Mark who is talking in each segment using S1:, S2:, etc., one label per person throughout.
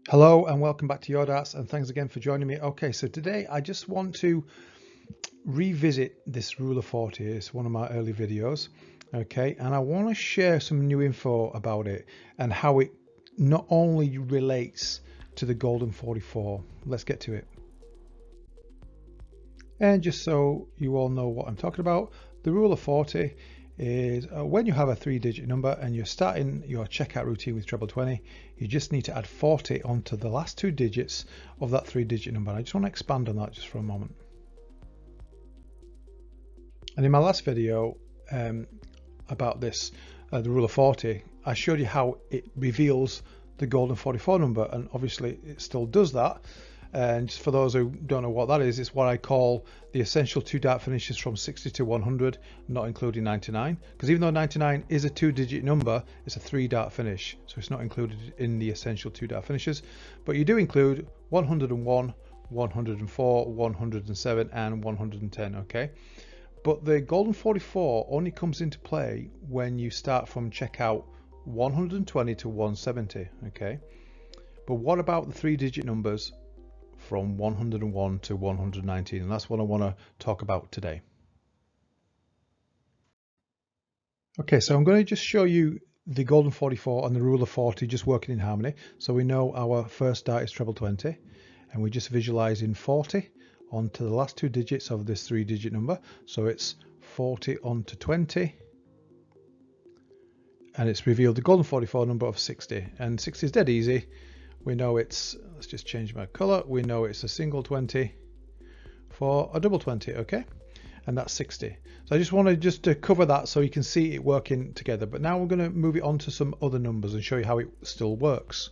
S1: Hello and welcome back to Your Darts, and thanks again for joining me. Okay, so today I just want to revisit this rule of 40. It's one of my early videos. Okay, and I want to share some new info about it and how it not only relates to the golden 44. Let's get to it. And just so you all know what I'm talking about, the rule of 40 is when you have a 3-digit number and you're starting your checkout routine with treble 20, you just need to add 40 onto the last 2 digits of that 3-digit number. And I just want to expand on that just for a moment. And in my last video about this, the rule of 40, I showed you how it reveals the golden 44 number, and obviously it still does that. And just for those who don't know what that is, it's what I call the essential 2-dart finishes from 60 to 100, not including 99. Because even though 99 is a 2-digit number, it's a 3-dart finish, so it's not included in the essential 2-dart finishes. But you do include 101, 104, 107, and 110. Okay. But the golden 44 only comes into play when you start from checkout 120 to 170. Okay. But what about the 3-digit numbers from 101 to 119, and that's what I want to talk about today. Okay, so I'm going to just show you the golden 44 and the rule of 40 just working in harmony. So we know our first dart is treble 20, and we just visualize in 40 onto the last 2 digits of this 3-digit number. So it's 40 onto 20, and it's revealed the golden 44 number of 60, and 60 is dead easy. We know it's, let's just change my color. We know it's a single 20 for a double 20, okay? And that's 60. So I just wanted to cover that so you can see it working together. But now we're going to move it on to some other numbers and show you how it still works.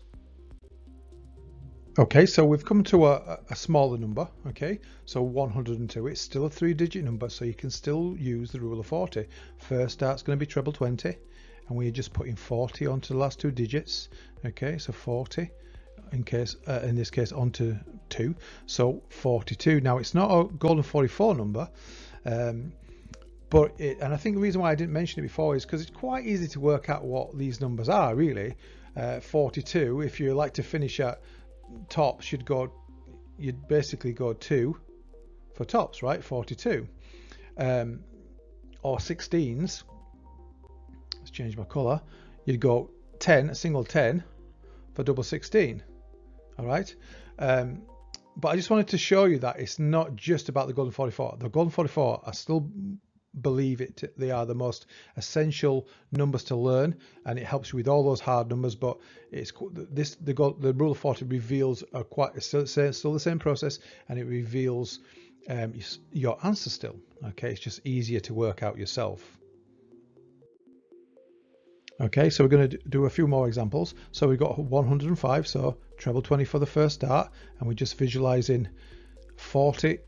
S1: Okay, so we've come to a smaller number, okay? So 102, it's still a 3-digit number, so you can still use the rule of 40. First dart's going to be treble 20, and we're just putting 40 onto the last 2 digits, okay? So 40. In this case onto 2, so 42. Now it's not a golden 44 number, but and I think the reason why I didn't mention it before is because it's quite easy to work out what these numbers are really. 42, if you like to finish at tops, you'd basically go 2 for tops, right? 42. Or 16s, let's change my color, you'd go 10, a single 10 for double 16. All right, but I just wanted to show you that it's not just about the golden 44. The golden 44, I still believe they are the most essential numbers to learn, and it helps you with all those hard numbers. But it's the rule of 40 reveals still the same process, and it reveals your answer still. Okay, it's just easier to work out yourself. Okay, so we're going to do a few more examples. So we've got 105, so treble 20 for the first dart, and we're just visualizing 40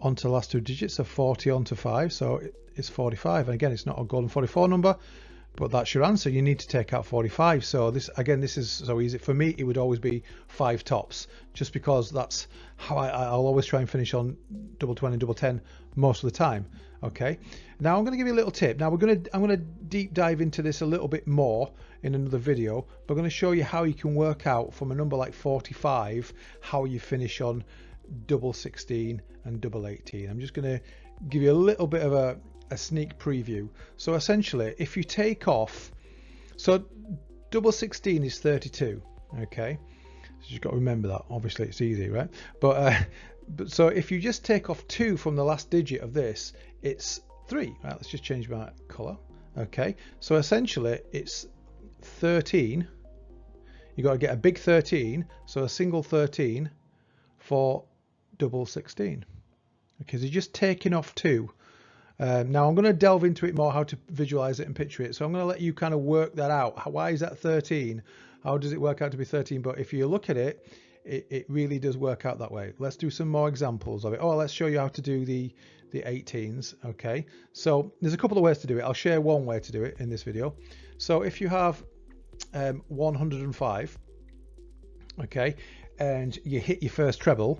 S1: onto the last 2 digits, so 40 onto 5, so it's 45. And again, it's not a golden 44 number, but that's your answer. You need to take out 45. So this is so easy. For me, it would always be 5 tops, just because that's how I'll always try and finish on double 20, double 10 most of the time. Okay, now I'm going to give you a little tip. Now I'm going to deep dive into this a little bit more in another video, but I'm going to show you how you can work out from a number like 45 how you finish on double 16 and double 18. I'm just going to give you a little bit of a sneak preview. So essentially, if you take off, so double 16 is 32, okay? So you've got to remember that. Obviously it's easy, right? But so if you just take off 2 from the last digit of this, it's 3, right? Let's just change my color. Okay, so essentially it's 13. You got to get a big 13, so a single 13 for double 16, because you're just taking off 2. Now I'm going to delve into it more, how to visualize it and picture it. So I'm going to let you kind of work that out. Why is that 13? How does it work out to be 13? But if you look at it, it really does work out that way. Let's do some more examples of it. Oh, let's show you how to do the 18s. Okay, so there's a couple of ways to do it. I'll share one way to do it in this video. So if you have 105, okay, and you hit your first treble,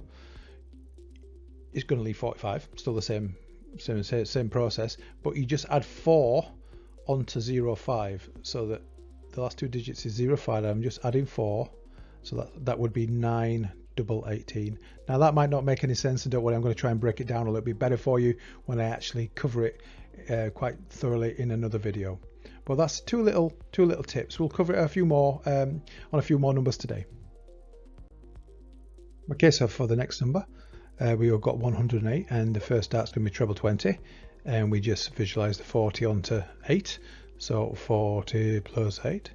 S1: it's going to leave 45. Still the same process, but you just add 4 onto 05, so that the last 2 digits is 05. I'm just adding 4, So that would be 9 double 18. Now that might not make any sense, and don't worry, I'm going to try and break it down a little bit better for you when I actually cover it quite thoroughly in another video. But that's two little tips. We'll cover a few more on a few more numbers today. Okay, so for the next number, we've got 108, and the first dart's going to be treble 20, and we just visualize the 40 onto 8. So 40 plus 8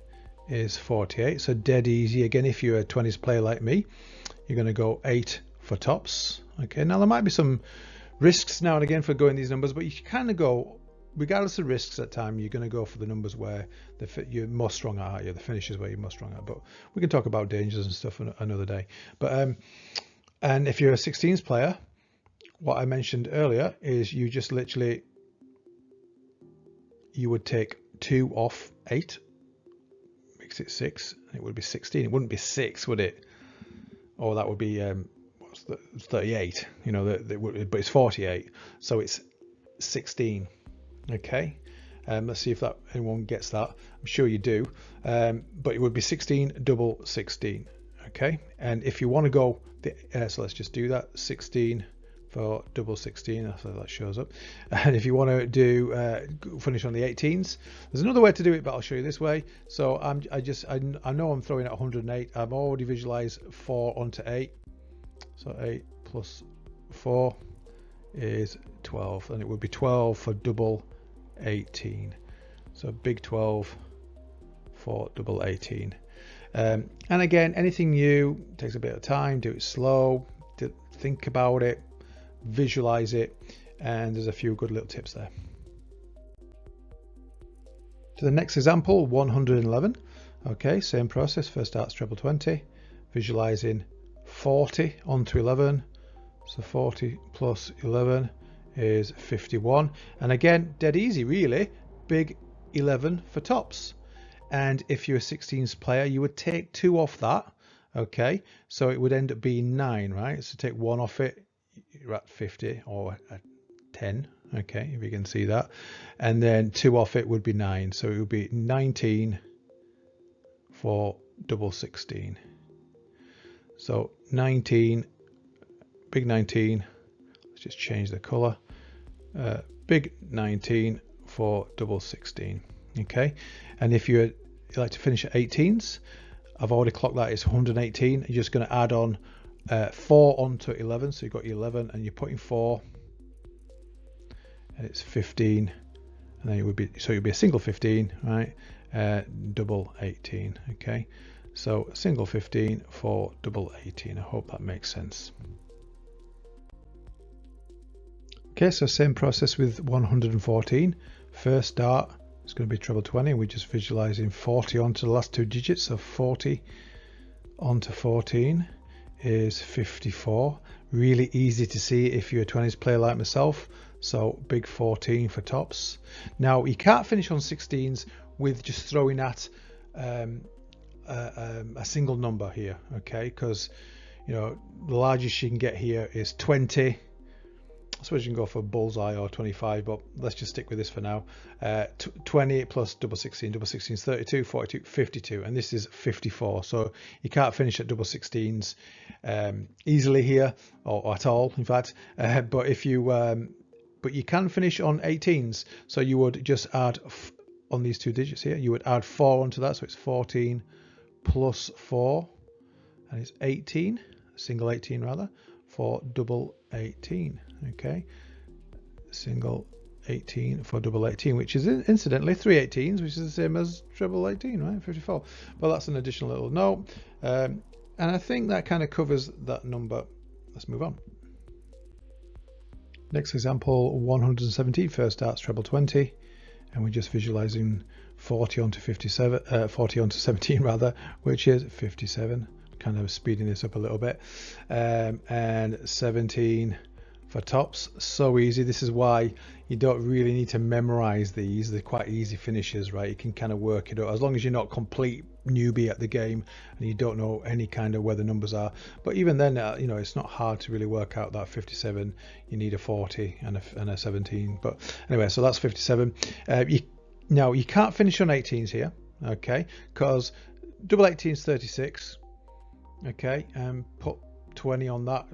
S1: is 48. So dead easy. Again, if you're a 20s player like me, you're going to go 8 for tops. Okay, now there might be some risks now and again for going these numbers, but you kind of go, regardless of risks at time, you're going to go for the numbers where you're most strong at, aren't you? The finishes where you're most strong at. But we can talk about dangers and stuff another day. But and if you're a 16s player, what I mentioned earlier is you just literally, you would take 2 off 8, makes it 6, and it would be 16. It wouldn't be 6, would it? Or that would be what's the 38, you know, but it's 48, so it's 16. Okay, let's see if that anyone gets that. I'm sure you do, but it would be 16 double 16. Okay, and if you want to go so let's just do that, 16 for double 16, so that shows up. And if you want to do finish on the 18s, there's another way to do it, but I'll show you this way. So I know I'm throwing at 108. I've already visualized 4 onto 8, so 8 plus 4 is 12, and it would be 12 for double 18. So big 12 for double 18. And again, anything new takes a bit of time. Do it slow, think about it, visualize it, and there's a few good little tips there. To the next example, 111. Okay, same process. First starts treble 20, visualizing 40 onto 11. So 40 plus 11 is 51, and again, dead easy really. Big 11 for tops, and if you're a 16s player, you would take 2 off that. Okay, so it would end up being 9, right? So take 1 off it, you're at 50 or at 10. Okay, if you can see that, and then 2 off it would be 9, so it would be 19 for double 16. So 19, big 19, let's just change the color, big 19 for double 16. Okay, and if you like to finish at 18s, I've already clocked that, it's 118. You're just going to add on 4 onto 11, so you've got 11 and you're putting 4, and it's 15, and then it would be, so it would be a single 15, right? Double 18. Okay, so a single 15 for double 18. I hope that makes sense. Okay, so same process with 114. First dart is going to be treble 20. We're just visualizing 40 onto the last 2 digits, so 40 onto 14 is 54. Really easy to see if you're a 20s player like myself. So big 14 for tops. Now you can't finish on 16s with just throwing at a single number here, okay? Because you know the largest you can get here is 20. I suppose you can go for bullseye or 25, but let's just stick with this for now. 20 plus double 16. Double 16 is 32, 42, 52, and this is 54. So you can't finish at double 16s easily here, or at all, in fact. But if you, but you can finish on 18s. So you would just add on these 2 digits here. You would add 4 onto that, so it's 14 plus 4, and it's 18. Single 18 rather, for double 18. Okay, single 18 for double 18, which is incidentally 3 18s, which is the same as treble 18, right? 54. But that's an additional little note, and I think that kind of covers that number. Let's move on. Next example, 117. First starts treble 20, and we're just visualizing 40 onto 57, 40 onto 17 rather, which is 57. Kind of speeding this up a little bit, and 17 for tops. So easy. This is why you don't really need to memorize these. They're quite easy finishes, right? You can kind of work it out as long as you're not complete newbie at the game and you don't know any kind of where the numbers are. But even then, you know, it's not hard to really work out that 57. You need a 40 and a 17. But anyway, so that's 57. Now you can't finish on 18s here, okay? Because double 18 is 36. okay, and put 20 on that.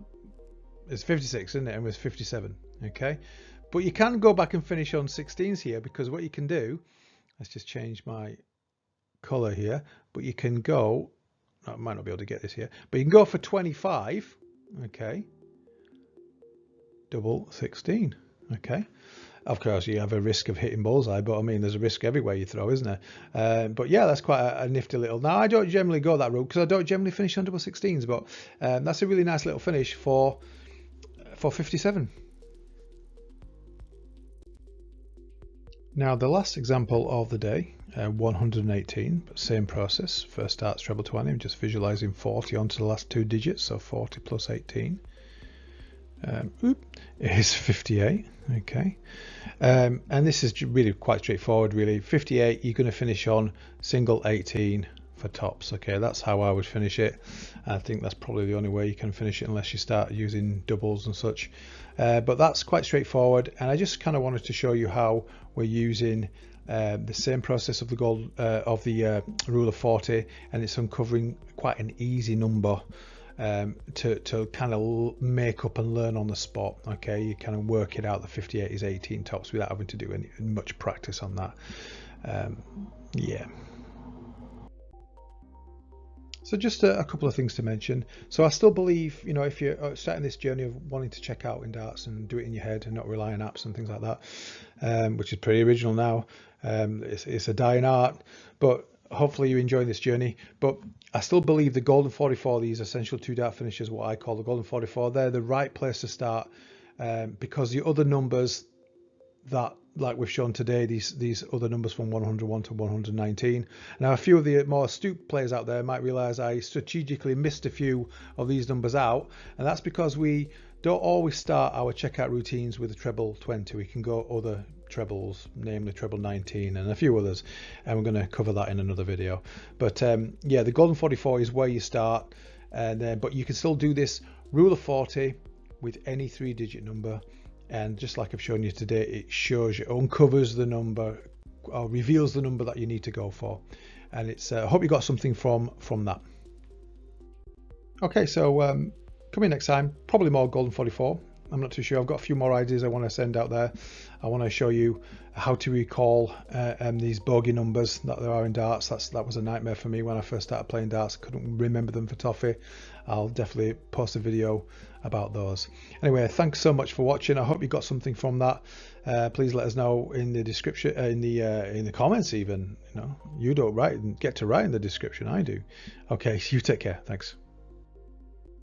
S1: It's 56, isn't it? And it was 57, okay. But you can go back and finish on 16s here, because what you can do, let's just change my color here, but you can go, I might not be able to get this here, but you can go for 25, okay, double 16, okay. Of course, you have a risk of hitting bullseye, but I mean, there's a risk everywhere you throw, isn't there? But yeah, that's quite a nifty little. Now, I don't generally go that route because I don't generally finish on double 16s, but that's a really nice little finish for 57. Now, the last example of the day, 118, but same process. First starts treble 20, I'm just visualizing 40 onto the last two digits, so 40 plus 18. Is 58, okay. And this is really quite straightforward, really. 58, you're going to finish on single 18 for tops, okay. That's how I would finish it. I think that's probably the only way you can finish it, unless you start using doubles and such. But that's quite straightforward, and I just kind of wanted to show you how we're using the same process of the rule of 40, and it's uncovering quite an easy number to kind of make up and learn on the spot. Okay, you kind of work it out. The 58 is 18 tops without having to do much practice on that. Yeah. So just a couple of things to mention. So I still believe, you know, if you're starting this journey of wanting to check out in darts and do it in your head and not rely on apps and things like that, which is pretty original now, it's a dying art, but hopefully you're enjoying this journey. But I still believe the golden 44, these essential two dart finishes, what I call the golden 44, they're the right place to start, because the other numbers that, like we've shown today, these other numbers from 101 to 119. Now, a few of the more astute players out there might realize I strategically missed a few of these numbers out, and that's because we don't always start our checkout routines with the treble 20. We can go other trebles, namely treble 19 and a few others, and we're going to cover that in another video. But yeah, the golden 44 is where you start, and but you can still do this rule of 40 with any 3-digit number. And just like I've shown you today, it shows you, uncovers the number, or reveals the number that you need to go for. And it's I hope you got something from that. Okay, so coming next time, probably more golden 44. I'm not too sure. I've got a few more ideas I want to send out there. I want to show you how to recall these bogey numbers that there are in darts. That was a nightmare for me when I first started playing darts. I couldn't remember them for toffee. I'll definitely post a video about those. Anyway, thanks so much for watching. I hope you got something from that. Please let us know in the description, in the comments even. You know, you don't get to write in the description. I do. Okay, you take care. Thanks.